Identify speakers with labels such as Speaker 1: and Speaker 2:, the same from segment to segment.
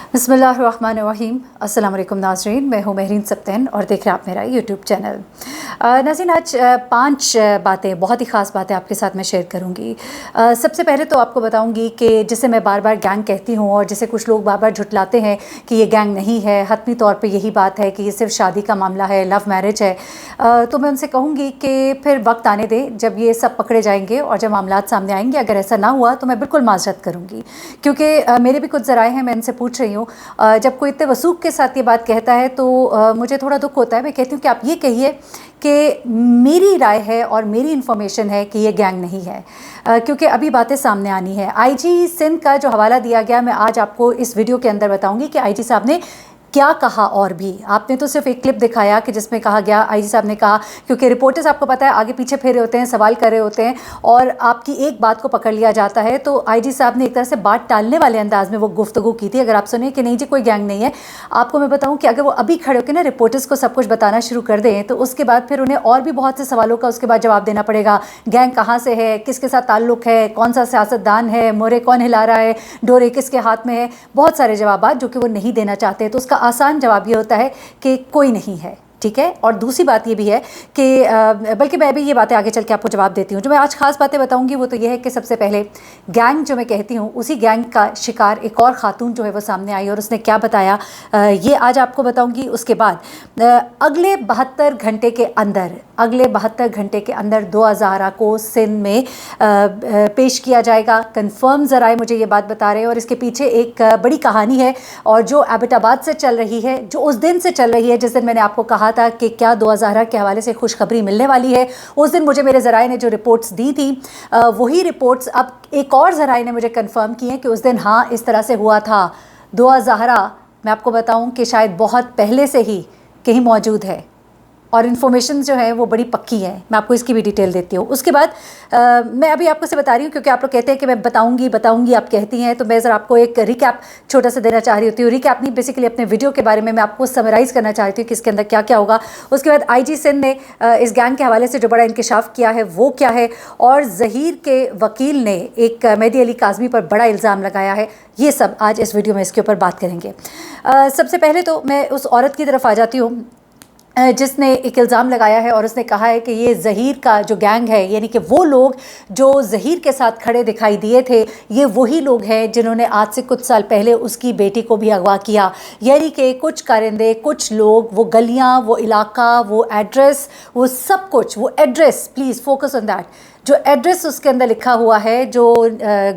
Speaker 1: बिस्मिल्लाहिर्रहमानिर्रहीम। अस्सलाम वालेकुम नाज़रीन, मैं हूँ महरीन सब्तैन और देख रहे हैं आप मेरा यूट्यूब चैनल। नाज़रीन, आज 5 बातें, बहुत ही ख़ास बातें आपके साथ मैं शेयर करूँगी। सबसे पहले तो आपको बताऊँगी कि जिसे मैं बार बार गैंग कहती हूँ और जिसे कुछ लोग बार बार झुटलाते हैं कि ये गैंग नहीं है, हतमी तौर पे यही बात है कि ये सिर्फ शादी का मामला है, लव मैरिज है। तो मैं उनसे कहूँगी कि फिर वक्त आने दें जब ये सब पकड़े जाएंगे और जब मामलात सामने आएंगे। अगर ऐसा ना हुआ तो मैं बिल्कुल माजरत करूँगी, क्योंकि मेरे भी कुछ ज़राए हैं, मैं इनसे पूछ रही हूँ। जब कोई इतने वसूख के साथ ये बात कहता है तो मुझे थोड़ा दुख होता है। मैं कहती हूँ कि आप ये कहिए कि मेरी राय है और मेरी इन्फॉर्मेशन है कि ये गैंग नहीं है, क्योंकि अभी बातें सामने आनी है। आईजी सिंध का जो हवाला दिया गया, मैं आज आपको इस वीडियो के अंदर बताऊंगी कि आईजी साहब ने क्या कहा। और भी आपने तो सिर्फ एक क्लिप दिखाया कि जिसमें कहा गया, आईजी साहब ने कहा, क्योंकि रिपोर्टर्स आपको पता है आगे पीछे फेरे होते हैं, सवाल कर रहे होते हैं और आपकी एक बात को पकड़ लिया जाता है। तो आईजी साहब ने एक तरह से बात टालने वाले अंदाज में वो गुफ्तगू की थी। अगर आप सुने कि नहीं जी कोई गैंग नहीं है, आपको मैं बताऊं कि अगर वो अभी खड़े होकर ना रिपोर्टर्स को सब कुछ बताना शुरू कर दें तो उसके बाद फिर उन्हें और भी बहुत से सवालों का उसके बाद जवाब देना पड़ेगा। गैंग कहाँ से है, किसके साथ ताल्लुक़ है, कौन सा सियासतदान है, मोहरे कौन हिला रहा है, डोरे किसके हाथ में है, बहुत सारे जवाब जो कि वो नहीं देना चाहते। तो उसका आसान जवाब ये होता है कि कोई नहीं है, ठीक है। और दूसरी बात ये भी है कि बल्कि मैं भी ये बातें आगे चल के आपको जवाब देती हूँ। जो मैं आज ख़ास बातें बताऊँगी वो तो ये है कि सबसे पहले गैंग जो मैं कहती हूँ, उसी गैंग का शिकार एक और ख़ातून जो है वो सामने आई और उसने क्या बताया, ये आज आपको बताऊँगी। उसके बाद अगले 72 घंटे के अंदर 2 हज़ारा को सिंध में पेश किया जाएगा। कन्फर्म ज़राए मुझे ये बात बता रहे हैं और इसके पीछे एक बड़ी कहानी है और जो एबटाबाद से चल रही है, जो उस दिन से चल रही है जिस दिन मैंने आपको कहा था कि क्या 2 हज़ारा के हवाले से खुशखबरी मिलने वाली है। उस दिन मुझे मेरे ज़राए ने जो रिपोर्ट्स दी थी, वही रिपोर्ट्स अब एक और ज़राए ने मुझे कंफर्म की हैं कि उस दिन हाँ इस तरह से हुआ था। 2 हज़ारा मैं आपको बताऊं कि शायद बहुत पहले से ही कहीं मौजूद है और इन्फॉर्मेशन जो है वो बड़ी पक्की है। मैं आपको इसकी भी डिटेल देती हूँ। उसके बाद मैं अभी आपको से बता रही हूँ क्योंकि आप लोग कहते हैं कि मैं बताऊँगी आप कहती हैं, तो मैं ज़रा आपको एक रिकैप छोटा सा देना चाह रही होती हूँ। रिकैप नहीं, बेसिकली अपने वीडियो के बारे में मैं आपको समराइज़ करना चाहती हूँ कि इसके अंदर क्या क्या होगा। उसके बाद आईजी सिंध ने इस गैंग के हवाले से जो बड़ा इंकशाफ किया है वो क्या है, और ज़हीर के वकील ने एक मेहदी अली काज़मी पर बड़ा इल्ज़ाम लगाया है। ये सब आज इस वीडियो में इसके ऊपर बात करेंगे। सबसे पहले तो मैं उस औरत की तरफ आ जाती हूँ जिसने एक इल्ज़ाम लगाया है और उसने कहा है कि ये ज़हीर का जो गैंग है, यानी कि वो लोग जो ज़हीर के साथ खड़े दिखाई दिए थे, ये वही लोग हैं जिन्होंने आज से कुछ साल पहले उसकी बेटी को भी अगवा किया। यानी कि कुछ कारिंदे, कुछ लोग, वो गलियां, वो इलाका, वो एड्रेस, वो सब कुछ, वो address, please focus on that, जो एड्रेस उसके अंदर लिखा हुआ है, जो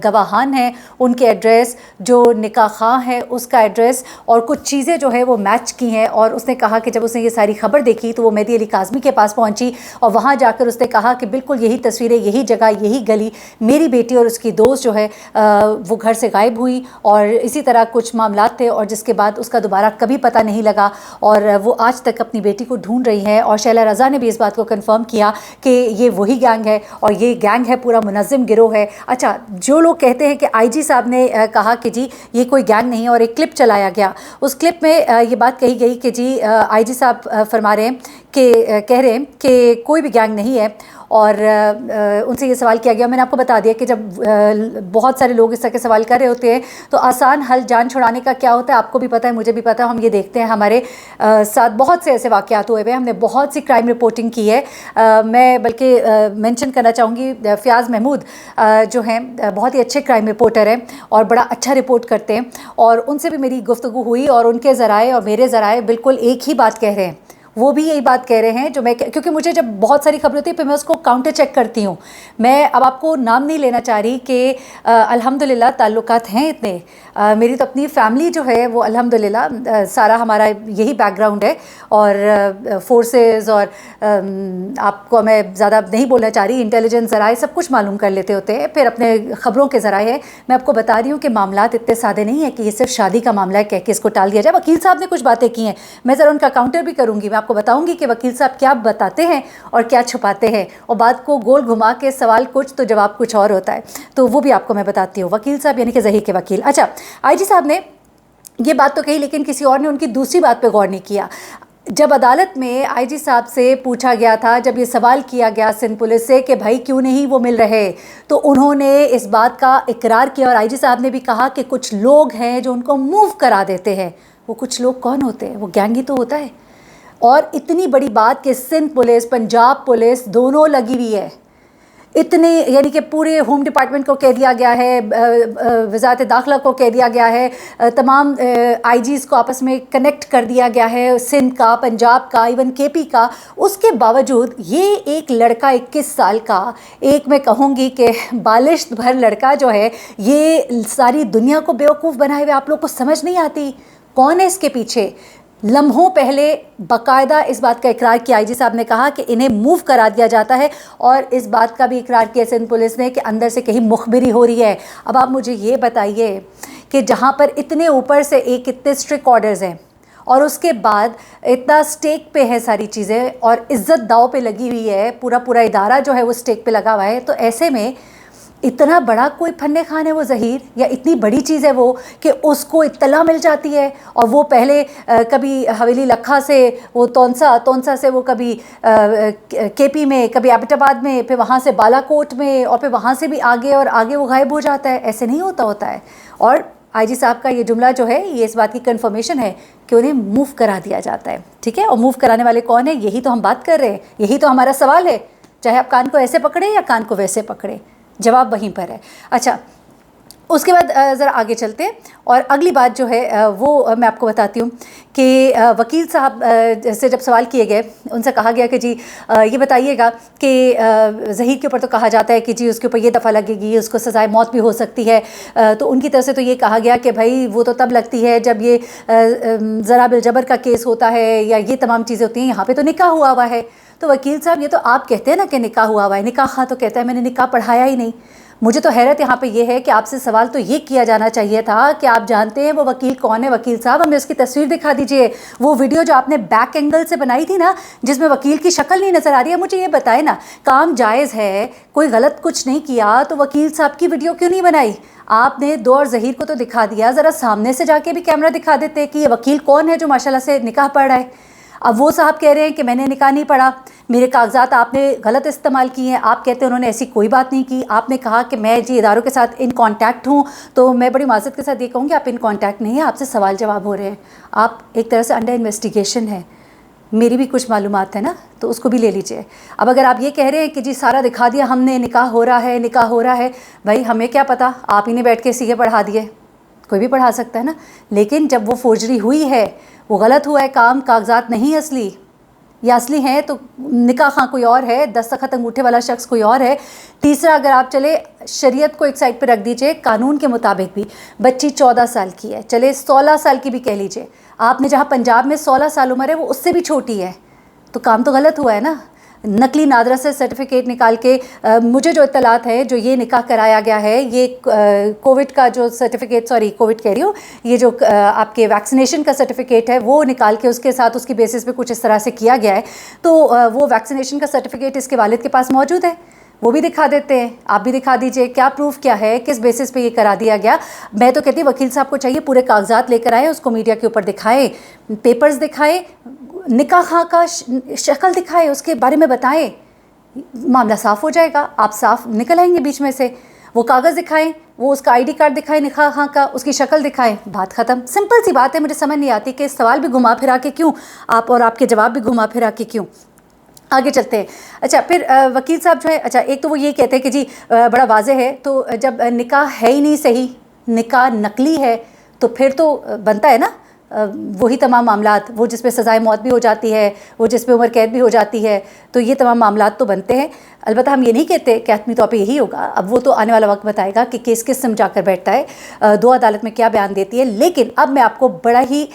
Speaker 1: गवाहान हैं उनके एड्रेस, जो निकाह खां है उसका एड्रेस, और कुछ चीज़ें जो है वो मैच की हैं। और उसने कहा कि जब उसने ये सारी खबर देखी तो वो मेहदी अली काज़मी के पास पहुंची और वहां जाकर उसने कहा कि बिल्कुल यही तस्वीरें, यही जगह, यही गली, मेरी बेटी और उसकी दोस्त जो है वो घर से गायब हुई और इसी तरह कुछ मामलात थे, और जिसके बाद उसका दोबारा कभी पता नहीं लगा और वो आज तक अपनी बेटी को ढूंढ रही हैं। और शैला रज़ा ने भी इस बात को कन्फर्म किया कि ये वही गैंग है और ये गैंग है, पूरा मुनज़्ज़म गिरोह है। अच्छा, जो लोग कहते हैं कि आईजी साहब ने कहा कि जी ये कोई गैंग नहीं है और एक क्लिप चलाया गया, उस क्लिप में ये बात कही गई कि जी आईजी साहब फरमा रहे हैं कि कह रहे हैं कि कोई भी गैंग नहीं है। और उनसे ये सवाल किया गया, मैंने आपको बता दिया कि जब बहुत सारे लोग इस तरह के सवाल कर रहे होते हैं तो आसान हल जान छुड़ाने का क्या होता है, आपको भी पता है, मुझे भी पता है। हम ये देखते हैं, हमारे साथ बहुत से ऐसे वाक़यात हुए हुए, हमने बहुत सी क्राइम रिपोर्टिंग की है। मैं बल्कि मेंशन करना चाहूँगी फ़याज़ महमूद जो हैं, बहुत ही अच्छे क्राइम रिपोर्टर हैं और बड़ा अच्छा रिपोर्ट करते हैं, और उनसे भी मेरी गुफ्तगू हुई और उनके ज़राए और मेरे ज़राए बिल्कुल एक ही बात कह रहे हैं। वो भी यही बात कह रहे हैं जो मैं, क्योंकि मुझे जब बहुत सारी खबरें होती है फिर मैं उसको काउंटर चेक करती हूँ। मैं अब आपको नाम नहीं लेना चाह रही कि अल्हम्दुलिल्लाह ताल्लुकात हैं इतने, मेरी तो अपनी फैमिली जो है वो अल्हम्दुलिल्लाह सारा हमारा यही बैकग्राउंड है, और फोर्सेस और आपको मैं ज़्यादा नहीं बोलना चाह रही, इंटेलिजेंस ज़राए सब कुछ मालूम कर लेते होते हैं, फिर अपने ख़बरों के ज़राए हैं। मैं आपको बता रही हूँ कि मामलात इतने सादे नहीं है कि ये सिर्फ शादी का मामला है कह के इसको टाल दिया जाए। वकील साहब ने कुछ बातें की हैं, मैं ज़रा उनका काउंटर भी करूँगी। मैं आपको बताऊंगी कि वकील साहब क्या बताते हैं और क्या छुपाते हैं, और बात को गोल घुमा के सवाल कुछ तो जवाब कुछ और होता है, तो वो भी आपको मैं बताती हूँ। वकील साहब यानी कि ज़हीर के वकील। अच्छा, आईजी साहब ने ये बात तो कही लेकिन किसी और ने उनकी दूसरी बात पे गौर नहीं किया। جب عدالت میں آئی جی صاحب سے پوچھا گیا تھا، جب یہ سوال کیا گیا سندھ پولیس سے کہ بھائی کیوں نہیں وہ مل رہے، تو انہوں نے اس بات کا اقرار کیا، اور آئی جی صاحب نے بھی کہا کہ کچھ لوگ ہیں جو ان کو موو کرا دیتے ہیں۔ وہ کچھ لوگ کون ہوتے ہیں؟ وہ گینگ ہی تو ہوتا ہے۔ اور اتنی بڑی بات کہ سندھ پولیس، پنجاب پولیس دونوں لگی ہوئی ہے، اتنے یعنی کہ پورے ہوم ڈپارٹمنٹ کو کہہ دیا گیا ہے، وزارت داخلہ کو کہہ دیا گیا ہے، تمام آئی جیز کو آپس میں کنیکٹ کر دیا گیا ہے، سندھ کا، پنجاب کا، ایون کے پی کا۔ اس کے باوجود یہ ایک لڑکا 21 سال کا، ایک میں کہوں گی کہ بالشت بھر لڑکا جو ہے، یہ ساری دنیا کو بیوقوف بنائے ہوئے، آپ لوگ کو سمجھ نہیں آتی کون ہے اس کے پیچھے؟ لمحوں پہلے باقاعدہ اس بات کا اقرار کیا، آئی جی صاحب نے کہا کہ انہیں موو کرا دیا جاتا ہے، اور اس بات کا بھی اقرار کیا سندھ پولیس نے کہ اندر سے کہیں مخبری ہو رہی ہے۔ اب آپ مجھے یہ بتائیے کہ جہاں پر اتنے اوپر سے ایک اتنے اسٹرکٹ آرڈرز ہیں، اور اس کے بعد اتنا سٹیک پہ ہے ساری چیزیں، اور عزت داؤ پہ لگی ہوئی ہے، پورا ادارہ جو ہے وہ سٹیک پہ لگا ہوا ہے، تو ایسے میں اتنا بڑا کوئی فن خان ہے وہ ظہیر، یا اتنی بڑی چیز ہے وہ کہ اس کو اطلاع مل جاتی ہے، اور وہ پہلے کبھی حویلی لکھا سے، وہ تونسا سے، وہ کبھی کے پی میں، کبھی ایبٹ آباد میں، پھر وہاں سے بالا کوٹ میں، اور پھر وہاں سے بھی آگے اور آگے وہ غائب ہو جاتا ہے۔ ایسے نہیں ہوتا ہے۔ اور آئی جی صاحب کا یہ جملہ جو ہے، یہ اس بات کی کنفرمیشن ہے کہ انہیں موو کرا دیا جاتا ہے، ٹھیک ہے؟ اور موو کرانے والے کون ہیں؟ یہی تو ہم بات کر رہے ہیں، یہی تو ہمارا سوال ہے، چاہے آپ کان کو ایسے پکڑیں یا کان کو ویسے پکڑیں، جواب وہیں پر ہے۔ اچھا، اس کے بعد ذرا آگے چلتے ہیں، اور اگلی بات جو ہے وہ میں آپ کو بتاتی ہوں کہ وکیل صاحب سے جب سوال کیے گئے، ان سے کہا گیا کہ جی یہ بتائیے گا کہ ظہیر کے اوپر تو کہا جاتا ہے کہ جی اس کے اوپر یہ دفعہ لگے گی، اس کو سزائے موت بھی ہو سکتی ہے، تو ان کی طرف سے تو یہ کہا گیا کہ بھائی وہ تو تب لگتی ہے جب یہ ضرب بالجبر کا کیس ہوتا ہے، یا یہ تمام چیزیں ہوتی ہیں، یہاں پہ تو نکاح ہوا ہے۔ تو وکیل صاحب، یہ تو آپ کہتے ہیں نا کہ نکاح ہوا ہے، نکاح خواہ تو کہتا ہے میں نے نکاح پڑھایا ہی نہیں۔ مجھے تو حیرت یہاں پہ یہ ہے کہ آپ سے سوال تو یہ کیا جانا چاہیے تھا کہ آپ جانتے ہیں وہ وکیل کون ہے؟ وکیل صاحب ہمیں اس کی تصویر دکھا دیجئے، وہ ویڈیو جو آپ نے بیک اینگل سے بنائی تھی نا، جس میں وکیل کی شکل نہیں نظر آ رہی ہے، مجھے یہ بتائے نا، کام جائز ہے، کوئی غلط کچھ نہیں کیا، تو وکیل صاحب کی ویڈیو کیوں نہیں بنائی؟ آپ نے دو اور ظہیر کو تو دکھا دیا، ذرا سامنے سے جا کے بھی کیمرہ دکھا دیتے کہ یہ وکیل کون ہے جو ماشاءاللہ سے نکاح پڑھ رہا ہے۔ اب وہ صاحب کہہ رہے ہیں کہ میں نے نکاح نہیں پڑھا، میرے کاغذات آپ نے غلط استعمال کیے ہیں، آپ کہتے ہیں انہوں نے ایسی کوئی بات نہیں کی، آپ نے کہا کہ میں جی اداروں کے ساتھ ان کانٹیکٹ ہوں، تو میں بڑی معذرت کے ساتھ یہ کہوں گی آپ ان کانٹیکٹ نہیں ہیں، آپ سے سوال جواب ہو رہے ہیں، آپ ایک طرح سے انڈر انویسٹیگیشن ہے، میری بھی کچھ معلومات ہے نا، تو اس کو بھی لے لیجئے۔ اب اگر آپ یہ کہہ رہے ہیں کہ جی سارا دکھا دیا ہم نے، نکاح ہو رہا ہے، بھائی ہمیں کیا پتہ، آپ ہی نے بیٹھ کے سیگے پڑھا دیے، کوئی بھی پڑھا سکتا ہے نا، لیکن جب وہ فورجری ہوئی ہے، وہ غلط ہوا ہے کام، کاغذات نہیں اصلی، یا اصلی ہیں تو نکاح خواہ کوئی اور ہے، دستخط انگوٹھے والا شخص کوئی اور ہے۔ تیسرا، اگر آپ چلے شریعت کو ایک سائڈ پہ رکھ دیجئے، قانون کے مطابق بھی بچی 14 سال کی ہے، چلے 16 سال کی بھی کہہ لیجئے، آپ نے جہاں پنجاب میں 16 سال عمر ہے وہ اس سے بھی چھوٹی ہے، تو کام تو غلط ہوا ہے نا۔ نقلی نادرہ سے سرٹیفکیٹ نکال کے، مجھے جو اطلاعات ہے جو یہ نکاح کرایا گیا ہے، یہ کووڈ کا جو سرٹیفکیٹ، کووڈ کہہ رہی ہوں، یہ جو آپ کے ویکسینیشن کا سرٹیفکیٹ ہے وہ نکال کے اس کے ساتھ اس کی بیسس پہ کچھ اس طرح سے کیا گیا ہے، تو وہ ویکسینیشن کا سرٹیفکیٹ اس کے والد کے پاس موجود ہے، وہ بھی دکھا دیتے ہیں، آپ بھی دکھا دیجئے، کیا پروف کیا ہے، کس بیسس پہ یہ کرا دیا گیا۔ میں تو کہتی ہوں وکیل صاحب کو چاہیے پورے کاغذات لے کر آئے، اس کو میڈیا کے اوپر دکھائے، پیپرز دکھائے، نکاح خواہ کا شکل دکھائے، اس کے بارے میں بتائیں، معاملہ صاف ہو جائے گا، آپ صاف نکل آئیں گے بیچ میں سے۔ وہ کاغذ دکھائیں، وہ اس کا آئی ڈی کارڈ دکھائیں نکاح خواہ کا، اس کی شکل دکھائیں، بات ختم۔ سمپل سی بات ہے، مجھے سمجھ نہیں آتی کہ سوال بھی گھما پھرا کے کیوں آپ، اور آپ کے جواب بھی گھما پھرا کے کیوں۔ آگے چلتے ہیں۔ اچھا، پھر وکیل صاحب جو ہے، اچھا ایک تو وہ یہ کہتے ہیں کہ جی بڑا واضح ہے، تو جب نکاح ہے ہی نہیں صحیح، نکاح نقلی ہے، تو پھر تو بنتا ہے نا وہی تمام معاملات، وہ جس پہ سزائے موت بھی ہو جاتی ہے، وہ جس پہ عمر قید بھی ہو جاتی ہے، تو یہ تمام معاملات تو بنتے ہیں۔ البتہ ہم یہ نہیں کہتے کہ حتمی طور پہ یہی ہوگا، اب وہ تو آنے والا وقت بتائے گا کہ کیس کس سمجھا کر بیٹھتا ہے، دو عدالت میں کیا بیان دیتی ہے۔ لیکن اب میں آپ کو بڑا ہی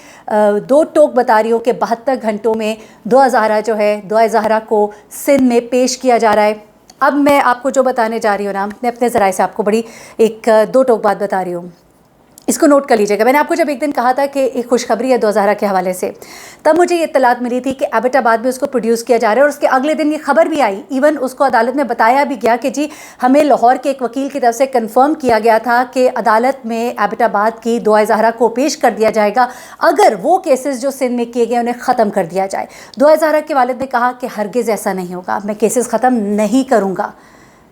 Speaker 1: دو ٹوک بتا رہی ہوں کہ 72 گھنٹوں میں دعا زہرا جو ہے، دعا زہرا کو سندھ میں پیش کیا جا رہا ہے۔ اب میں آپ کو جو بتانے جا رہی ہوں نا، میں اپنے ذرائع سے آپ کو بڑی ایک دو ٹوک بات بتا رہی ہوں۔ इसको नोट कर लीजिएगा। मैंने आपको जब एक दिन कहा था कि एक खुशखबरी है 2000 के हवाले से, तब मुझे ये इत्तलात मिली थी कि एबटाबाद में उसको प्रोड्यूस किया जा रहा है, और उसके अगले दिन ये खबर भी आई, इवन उसको अदालत में बताया भी गया कि जी हमें लाहौर के एक वकील की तरफ से कंफर्म किया गया था कि अदालत में एबटाबाद की दुआ ज़हरा को पेश कर दिया जाएगा अगर वो केसेस जो सिंध में किए गए उन्हें ख़त्म कर दिया जाए। दुआ ज़हरा के वालिद ने कहा कि हरगिज़ ऐसा नहीं होगा, मैं केसेस ख़त्म नहीं करूँगा,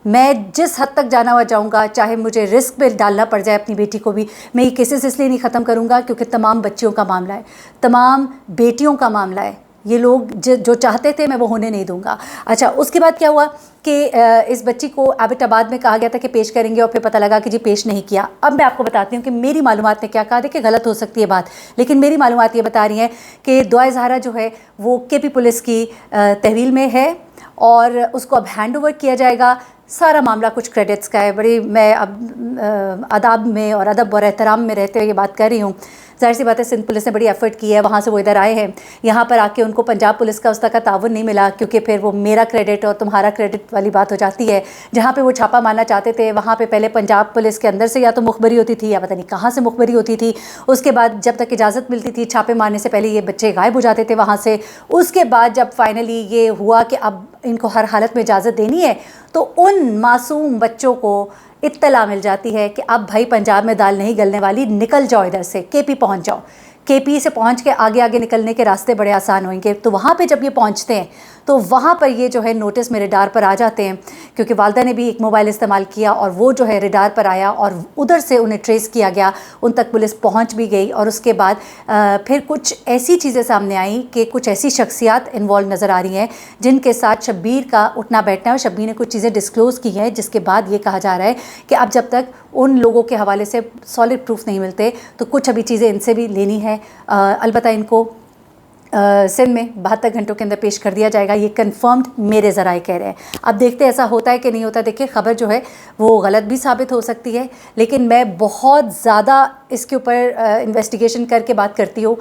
Speaker 1: मैं जिस हद तक जाना हुआ जाऊँगा, चाहे मुझे रिस्क में डालना पड़ जाए अपनी बेटी को भी, मैं ये केसेस इसलिए नहीं ख़त्म करूँगा क्योंकि तमाम बच्चियों का मामला है, तमाम बेटियों का मामला है, ये लोग जो चाहते थे मैं वो होने नहीं दूँगा। अच्छा, उसके बाद क्या हुआ कि इस बच्ची को एबटाबाद में कहा गया था कि पेश करेंगे, और फिर पता लगा कि जी पेश नहीं किया। अब मैं आपको बताती हूँ कि मेरी मालूमात ने क्या कहा, देखिए गलत हो सकती है बात, लेकिन मेरी मालूमात ये बता रही हैं कि दुआ ज़हरा जो है वो केपी पुलिस की तहवील में है और उसको अब हैंड ओवर किया जाएगा। सारा मामला कुछ क्रेडिट्स का है, बड़ी मैं अब अदाब में और अदब और एहतराम में रहते हुए ये बात कर रही हूँ। ज़ाहिर सी बात है सिंध पुलिस ने बड़ी एफर्ट की है, वहाँ से वो इधर आए हैं, यहाँ पर आके उनको पंजाब पुलिस का उस तक का ताउन नहीं मिला, क्योंकि फिर वो मेरा क्रेडिट और तुम्हारा क्रेडिट वाली बात हो जाती है। जहाँ पे वो छापा मारना चाहते थे वहाँ पे पहले पंजाब पुलिस के अंदर से या तो मुखबरी होती थी या पता नहीं कहाँ से मुखबरी होती थी, उसके बाद जब तक इजाज़त मिलती थी छापे मारने से पहले ये बच्चे गायब हो जाते थे वहाँ से। उसके बाद जब फाइनली ये हुआ कि अब इनको हर हालत में इजाज़त देनी है, तो उन मासूम बच्चों को इत्तला मिल जाती है कि अब भाई पंजाब में दाल नहीं गलने वाली, निकल जाओ इधर से, केपी पहुंच जाओ। केपी से पहुंच के आगे आगे निकलने के रास्ते बड़े आसान होंगे। तो वहाँ पे जब ये पहुँचते हैं तो वहाँ पर ये जो है नोटिस में रडार पर आ जाते हैं, क्योंकि वालदा ने भी एक मोबाइल इस्तेमाल किया और वो जो है रडार पर आया और उधर से उन्हें ट्रेस किया गया, उन तक पुलिस पहुँच भी गई। और उसके बाद फिर कुछ ऐसी चीज़ें सामने आई कि कुछ ऐसी शख्सियात इन्वॉल्व नज़र आ रही हैं जिनके साथ शब्बीर का उठना बैठना है, और शब्बीर ने कुछ चीज़ें डिस्क्लोज़ की हैं, जिसके बाद ये कहा जा रहा है कि अब जब तक उन लोगों के हवाले से सॉलिड प्रूफ नहीं मिलते तो कुछ अभी चीज़ें इनसे भी लेनी है। अलबत्ता इनको सिंध में 72 घंटों के अंदर पेश कर दिया जाएगा, ये कंफर्म्ड मेरे ज़राए कह रहे हैं। अब देखते हैं ऐसा होता है कि नहीं होता। देखिए खबर जो है वो गलत भी साबित हो सकती है, लेकिन मैं बहुत ज़्यादा इसके ऊपर इन्वेस्टिगेशन करके बात करती हूँ।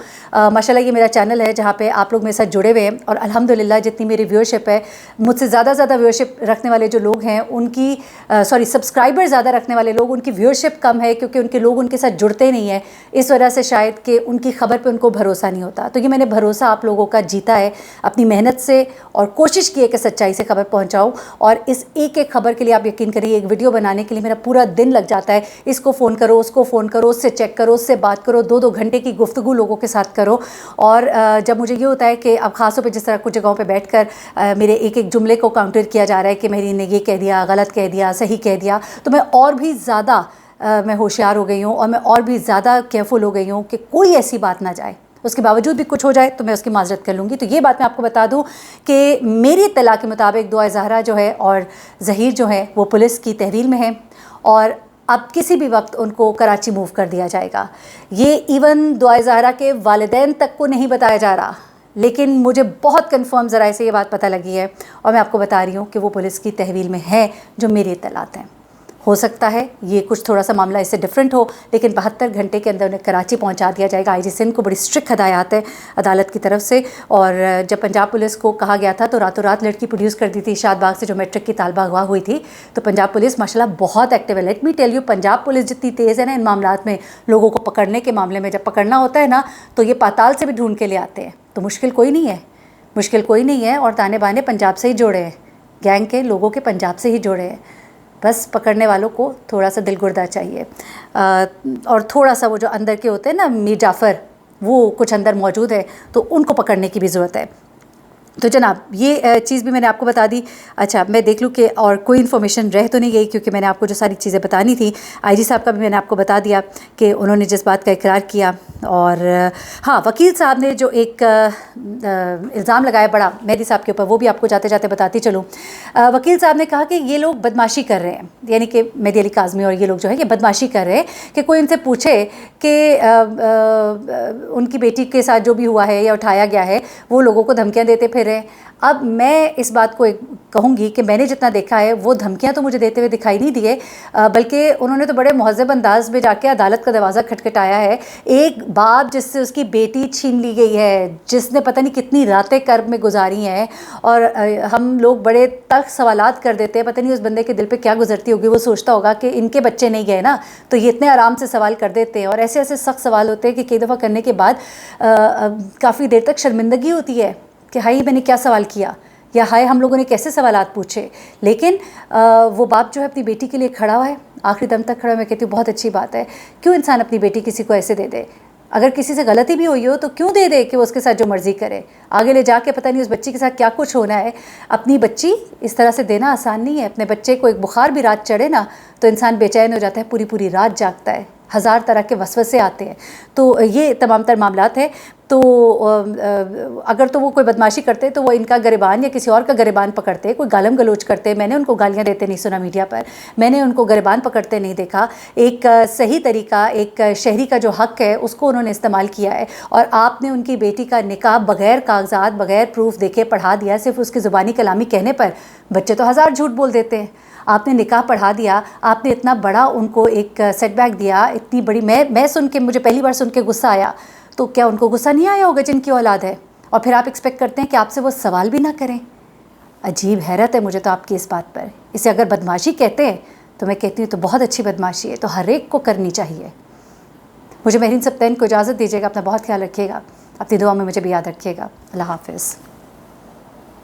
Speaker 1: माशाल्लाह ये मेरा चैनल है जहाँ पे आप लोग मेरे साथ जुड़े हुए हैं, और अल्हम्दुलिल्लाह जितनी मेरी व्यूअरशिप है, मुझसे ज़्यादा व्यूअरशिप रखने वाले जो लोग हैं उनकी सब्सक्राइबर ज़्यादा रखने वाले लोग, उनकी व्यूअरशिप कम है क्योंकि उनके लोग उनके साथ जुड़ते नहीं हैं, इस वजह से शायद कि उनकी खबर पर उनको भरोसा नहीं होता। तो ये मैंने भरोसा आप लोगों का जीता है अपनी मेहनत से, और कोशिश की है कि सच्चाई से खबर पहुंचाऊं। और इस एक एक खबर के लिए आप यकीन करिए, एक वीडियो बनाने के लिए मेरा पूरा दिन लग जाता है। इसको फ़ोन करो, उसको फ़ोन करो, उससे चेक करो, उससे बात करो, 2-2 घंटे की गुफ्तगू लोगों के साथ करो। और जब मुझे ये होता है कि अब ख़ासतौर पर जिस तरह कुछ जगहों पर बैठ कर मेरे एक एक जुमले को काउंटर किया जा रहा है कि मेरी ने ये कह दिया, गलत कह दिया, सही कह दिया, तो मैं और भी ज़्यादा मैं होशियार हो गई हूँ और मैं और भी ज़्यादा केयरफुल हो गई हूँ कि कोई ऐसी बात ना जाए, उसके बावजूद भी कुछ हो जाए तो मैं उसकी माजरत कर लूँगी। तो ये बात मैं आपको बता दूँ कि मेरी इत्तला के मुताबिक दुआ ज़हरा जो है और ज़हीर जो है वो पुलिस की तहवील में है, और अब किसी भी वक्त उनको कराची मूव कर दिया जाएगा। ये इवन दुआ ज़हरा के वालिदैन तक को नहीं बताया जा रहा, लेकिन मुझे बहुत कंफर्म ज़राए से ये बात पता लगी है, और मैं आपको बता रही हूँ कि वो पुलिस की तहवील में है जो मेरी इत्तलात हैं। हो सकता है ये कुछ थोड़ा सा मामला इससे डिफरेंट हो, लेकिन 72 घंटे के अंदर उन्हें कराची पहुंचा दिया जाएगा। आईजी सिंध को बड़ी स्ट्रिक्ट हदायत है अदालत की तरफ से। और जब पंजाब पुलिस को कहा गया था तो रातों रात लड़की प्रोड्यूस कर दी थी शादबाग से, जो मैट्रिक की तालबा अगवा हुई थी। तो पंजाब पुलिस माशाल्लाह बहुत एक्टिव है। Let me tell you, Punjab police जितनी तेज़ है ना इन मामलात में, लोगों को पकड़ने के मामले में, जब पकड़ना होता है ना तो ये पाताल से भी ढूंढ के ले आते हैं। तो मुश्किल कोई नहीं है, मुश्किल कोई नहीं है। और ताने बाने पंजाब से ही जोड़े हैं, गैंग के लोगों के पंजाब से ही जोड़े हैं। बस पकड़ने वालों को थोड़ा सा दिलगुर्दा चाहिए, और थोड़ा सा वो जो अंदर के होते हैं ना मीर जाफ़र, वो कुछ अंदर मौजूद है, तो उनको पकड़ने की भी ज़रूरत है। तो जनाब ये चीज़ भी मैंने आपको बता दी। अच्छा, मैं देख लूँ कि और कोई इन्फॉर्मेशन रह तो नहीं गई, क्योंकि मैंने आपको जो सारी चीज़ें बतानी थी, आईजी साहब का भी मैंने आपको बता दिया कि उन्होंने जिस बात का इकरार किया। और हाँ, वकील साहब ने जो एक इल्ज़ाम लगाया बड़ा मेहदी साहब के ऊपर, वो भी आपको जाते जाते बताती चलूँ। वकील साहब ने कहा कि ये लोग बदमाशी कर रहे हैं, यानी कि मेहदी अली काज़मी और ये लोग जो है ये बदमाशी कर रहे हैं कि कोई उनसे पूछे कि उनकी बेटी के साथ जो भी हुआ है या उठाया गया है, वो लोगों को धमकियाँ देते फिर پھر رہے ہیں. اب میں اس بات کو کہوں گی کہ میں نے جتنا دیکھا ہے وہ دھمکیاں تو مجھے دیتے ہوئے دکھائی نہیں دیے، بلکہ انہوں نے تو بڑے مہذب انداز میں جا کے عدالت کا دروازہ کھٹکھٹایا ہے. ایک باپ جس سے اس کی بیٹی چھین لی گئی ہے، جس نے پتہ نہیں کتنی راتیں کرب میں گزاری ہیں، اور ہم لوگ بڑے تلخ سوالات کر دیتے ہیں. پتہ نہیں اس بندے کے دل پہ کیا گزرتی ہوگی، وہ سوچتا ہوگا کہ ان کے بچے نہیں گئے نا تو یہ اتنے آرام سے سوال کر دیتے ہیں. اور ایسے ایسے سخت سوال ہوتے ہیں کہ کئی دفعہ کرنے کے بعد کافی دیر تک شرمندگی ہوتی ہے کہ ہائی میں نے کیا سوال کیا، یا ہائے ہم لوگوں نے کیسے سوالات پوچھے. لیکن وہ باپ جو ہے اپنی بیٹی کے لیے کھڑا ہوا ہے، آخری دم تک کھڑا. میں کہتی ہوں بہت اچھی بات ہے. کیوں انسان اپنی بیٹی کسی کو ایسے دے دے؟ اگر کسی سے غلطی بھی ہوئی ہو تو کیوں دے دے کہ وہ اس کے ساتھ جو مرضی کرے؟ آگے لے جا کے پتہ نہیں اس بچی کے ساتھ کیا کچھ ہونا ہے. اپنی بچی اس طرح سے دینا آسان نہیں ہے. اپنے بچے کو ایک بخار بھی رات چڑھے نا تو انسان بے چین ہو جاتا ہے، پوری پوری رات جاگتا ہے، ہزار طرح کے وسوسے آتے ہیں. تو یہ تمام تر معاملات ہیں. تو اگر تو وہ کوئی بدماشی کرتے تو وہ ان کا گریبان یا کسی اور کا گریبان پکڑتے، کوئی گالم گلوچ کرتے. میں نے ان کو گالیاں دیتے نہیں سنا میڈیا پر، میں نے ان کو گریبان پکڑتے نہیں دیکھا. ایک صحیح طریقہ، ایک شہری کا جو حق ہے اس کو انہوں نے استعمال کیا ہے. اور آپ نے ان کی بیٹی کا نکاح بغیر کاغذات، بغیر پروف دیکھے پڑھا دیا، صرف اس کی زبانی کلامی کہنے پر. بچے تو ہزار جھوٹ بول دیتے ہیں. آپ نے نکاح پڑھا دیا، آپ نے اتنا بڑا ان کو ایک سیٹ بیک دیا، اتنی بڑی. میں سن کے، مجھے پہلی بار سن کے غصہ آیا. تو کیا ان کو غصہ نہیں آیا ہوگا جن کی اولاد ہے؟ اور پھر آپ ایکسپیکٹ کرتے ہیں کہ آپ سے وہ سوال بھی نہ کریں. عجیب حیرت ہے مجھے تو آپ کی اس بات پر. اسے اگر بدماشی کہتے ہیں تو میں کہتی ہوں تو بہت اچھی بدماشی ہے، تو ہر ایک کو کرنی چاہیے. مجھے مہرین سبطین کو اجازت دیجیے گا. اپنا بہت خیال رکھیے گا، اپنی دعا میں مجھے بھی یاد رکھیے گا. اللہ حافظ.